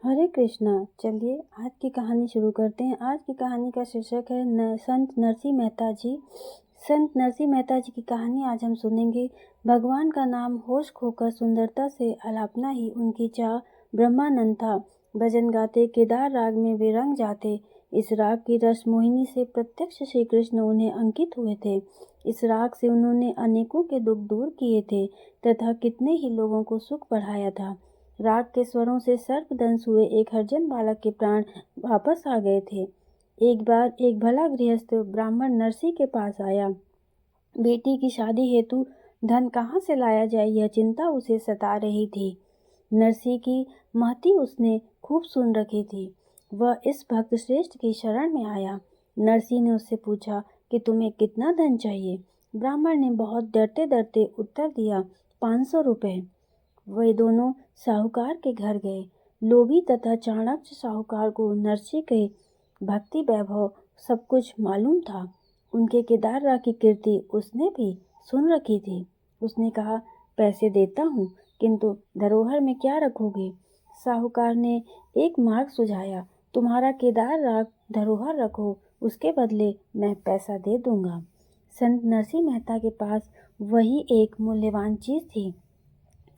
हरे कृष्णा। चलिए आज की कहानी शुरू करते हैं। आज की कहानी का शीर्षक है संत नरसिंह मेहता जी। संत नरसिंह मेहता जी की कहानी आज हम सुनेंगे। भगवान का नाम होश खोकर सुंदरता से अलापना ही उनकी चाह ब्रह्मानंद था। भजन गाते केदार राग में वे रंग जाते। इस राग की रस मोहिनी से प्रत्यक्ष श्री कृष्ण उन्हें अंकित हुए थे। इस राग से उन्होंने अनेकों के दुख दूर किए थे तथा कितने ही लोगों को सुख बढ़ाया था। राग के स्वरों से सर्पदंश हुए एक हरिजन बालक के प्राण वापस आ गए थे। एक बार एक भला गृहस्थ ब्राह्मण नरसी के पास आया। बेटी की शादी हेतु धन कहाँ से लाया जाए, यह चिंता उसे सता रही थी। नरसी की महती उसने खूब सुन रखी थी। वह इस भक्त श्रेष्ठ की शरण में आया। नरसी ने उससे पूछा कि तुम्हें कितना धन चाहिए। ब्राह्मण ने बहुत डरते डरते उत्तर दिया, 500 रुपये। वे दोनों साहूकार के घर गए। लोभी तथा चाणक्य साहूकार को नरसी के भक्ति वैभव सब कुछ मालूम था। उनके केदार की कीर्ति उसने भी सुन रखी थी। उसने कहा, पैसे देता हूँ, किंतु धरोहर में क्या रखोगे? साहूकार ने एक मार्ग सुझाया, तुम्हारा केदार राग धरोहर रखो, उसके बदले मैं पैसा दे दूंगा। संत नरसिंह मेहता के पास वही एक मूल्यवान चीज थी।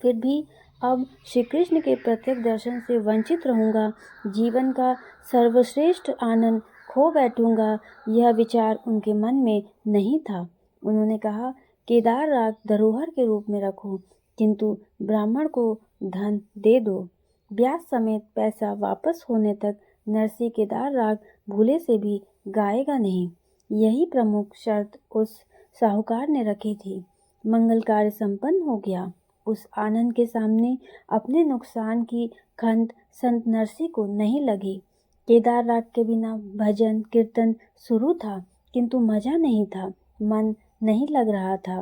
फिर भी अब श्री कृष्ण के प्रत्येक दर्शन से वंचित रहूंगा, जीवन का सर्वश्रेष्ठ आनंद खो बैठूंगा, यह विचार उनके मन में नहीं था। उन्होंने कहा, केदार राग धरोहर के रूप में रखो, किंतु ब्राह्मण को धन दे दो। ब्याज समेत पैसा वापस होने तक नरसी केदार राग भूले से भी गाएगा नहीं। यही प्रमुख शर्त उस साहूकार ने रखी थी। मंगल कार्य संपन्न हो गया। उस आनंद के सामने अपने नुकसान की खंत संत नरसी को नहीं लगी। केदार राग के बिना भजन कीर्तन शुरू था, किंतु मजा नहीं था, मन नहीं लग रहा था।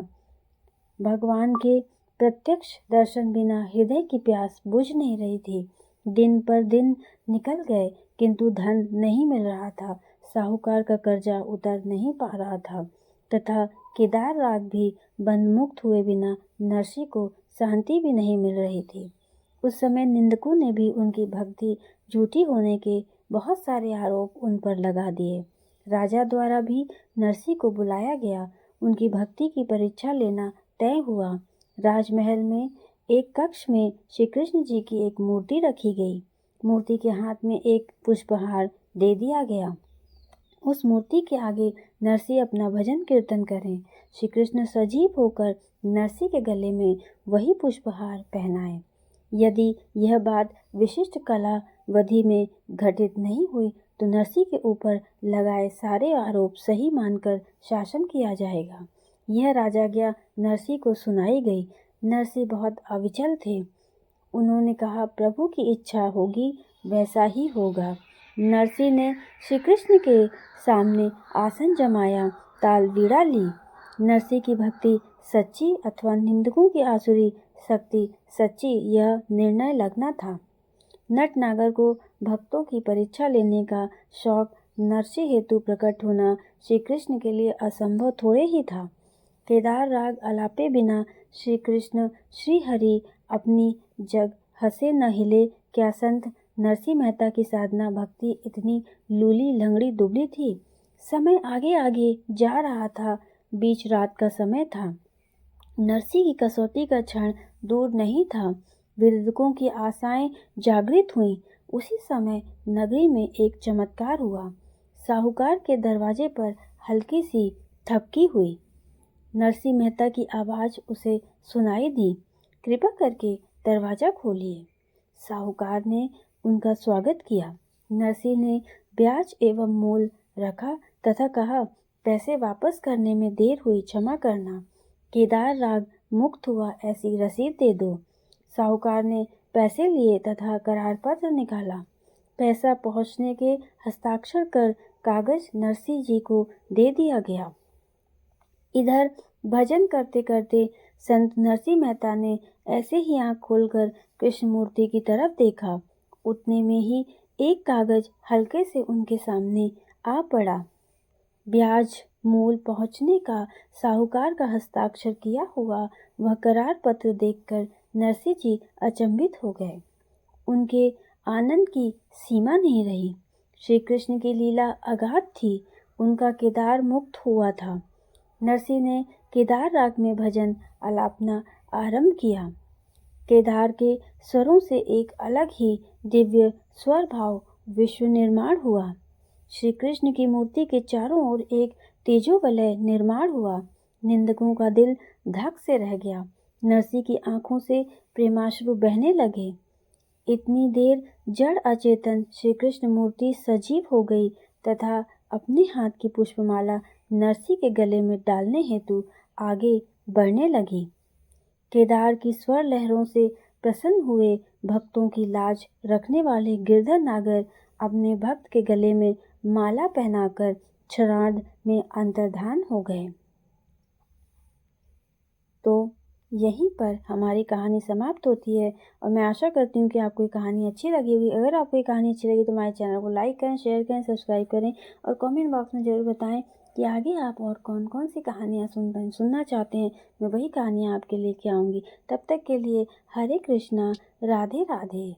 भगवान के प्रत्यक्ष दर्शन बिना हृदय की प्यास बुझ नहीं रही थी। दिन पर दिन निकल गए, किंतु धन नहीं मिल रहा था। साहूकार का कर्जा उतर नहीं पा रहा था तथा केदार राग भी बंधमुक्त हुए बिना नरसी को शांति भी नहीं मिल रही थी। उस समय निंदकों ने भी उनकी भक्ति झूठी होने के बहुत सारे आरोप उन पर लगा दिए। राजा द्वारा भी नरसी को बुलाया गया। उनकी भक्ति की परीक्षा लेना तय हुआ। राजमहल में एक कक्ष में श्री कृष्ण जी की एक मूर्ति रखी गई। मूर्ति के हाथ में एक पुष्पहार दे दिया गया। उस मूर्ति के आगे नरसी अपना भजन कीर्तन करें। श्री कृष्ण सजीव होकर नरसी के गले में वही पुष्पहार पहनाए। यदि यह बात विशिष्ट कला विधि में घटित नहीं हुई तो नरसी के ऊपर लगाए सारे आरोप सही मानकर शासन किया जाएगा। यह राजाज्ञा नरसी को सुनाई गई। नरसी बहुत अविचल थे। उन्होंने कहा, प्रभु की इच्छा होगी वैसा ही होगा। नरसी ने श्री कृष्ण के सामने आसन जमाया, ताल वीणा ली। नरसी की भक्ति सच्ची अथवा निंदकों की आसुरी शक्ति सच्ची, यह निर्णय लगना था। नट नागर को भक्तों की परीक्षा लेने का शौक नरसी हेतु प्रकट होना श्री कृष्ण के लिए असंभव थोड़े ही था। केदार राग अलापे बिना श्री कृष्ण श्री हरि अपनी जग हंसे न हिले। क्या संत नरसिंह मेहता की साधना भक्ति इतनी लूली लंगड़ी दुबली थी? समय आगे आगे जा रहा था। बीच रात का समय था। नरसी की कसौटी का क्षण दूर नहीं था। विद्वकों की आशाएं जागृत हुईं। उसी समय नगरी में एक चमत्कार हुआ। साहूकार के दरवाजे पर हल्की सी थपकी हुई। नरसिंह मेहता की आवाज उसे सुनाई दी, कृपा करके दरवाजा खोलिए। साहूकार ने उनका स्वागत किया। नरसिंह ने ब्याज एवं मूल रखा तथा कहा, पैसे वापस करने में देर हुई, क्षमा करना। केदार राग मुक्त हुआ, ऐसी रसीद दे दो। साहूकार ने पैसे लिए तथा करार पत्र निकाला। पैसा पहुंचने के हस्ताक्षर कर कागज नरसिंह जी को दे दिया गया। इधर भजन करते करते संत नरसिंह मेहता ने ऐसे ही आंख खोलकर कृष्ण मूर्ति की तरफ देखा। उतने में ही एक कागज हल्के से उनके सामने आ पड़ा। ब्याज मूल पहुंचने का साहूकार का हस्ताक्षर किया हुआ वह करार पत्र देखकर नरसिंह जी अचंभित हो गए। उनके आनंद की सीमा नहीं रही। श्री कृष्ण की लीला अगाध थी। उनका केदार मुक्त हुआ था। नरसी ने केदार राग में भजन आलापना आरंभ किया। केदार के स्वरों से एक अलग ही दिव्य स्वर भाव विश्व निर्माण हुआ। श्री कृष्ण की मूर्ति के चारों ओर एक तेजोवलय निर्माण हुआ। निंदकों का दिल धक से रह गया। नरसी की आंखों से प्रेमाश्रु बहने लगे। इतनी देर जड़ अचेतन श्री कृष्ण मूर्ति सजीव हो गई तथा अपने हाथ की पुष्पमाला नरसी के गले में डालने हेतु आगे बढ़ने लगी। केदार की स्वर लहरों से प्रसन्न हुए भक्तों की लाज रखने वाले गिरधर नागर अपने भक्त के गले में माला पहनाकर क्षणार्ध में अंतर्धान हो गए। तो यहीं पर हमारी कहानी समाप्त होती है और मैं आशा करती हूँ कि आपको ये कहानी अच्छी लगी होगी। अगर आपको ये कहानी अच्छी लगी तो हमारे चैनल को लाइक करें, शेयर करें, सब्सक्राइब करें और कमेंट बॉक्स में ज़रूर बताएं कि आगे आप और कौन कौन सी कहानियाँ सुनना चाहते हैं। मैं वही कहानियाँ आपके लेके आऊँगी। तब तक के लिए हरे कृष्णा, राधे राधे।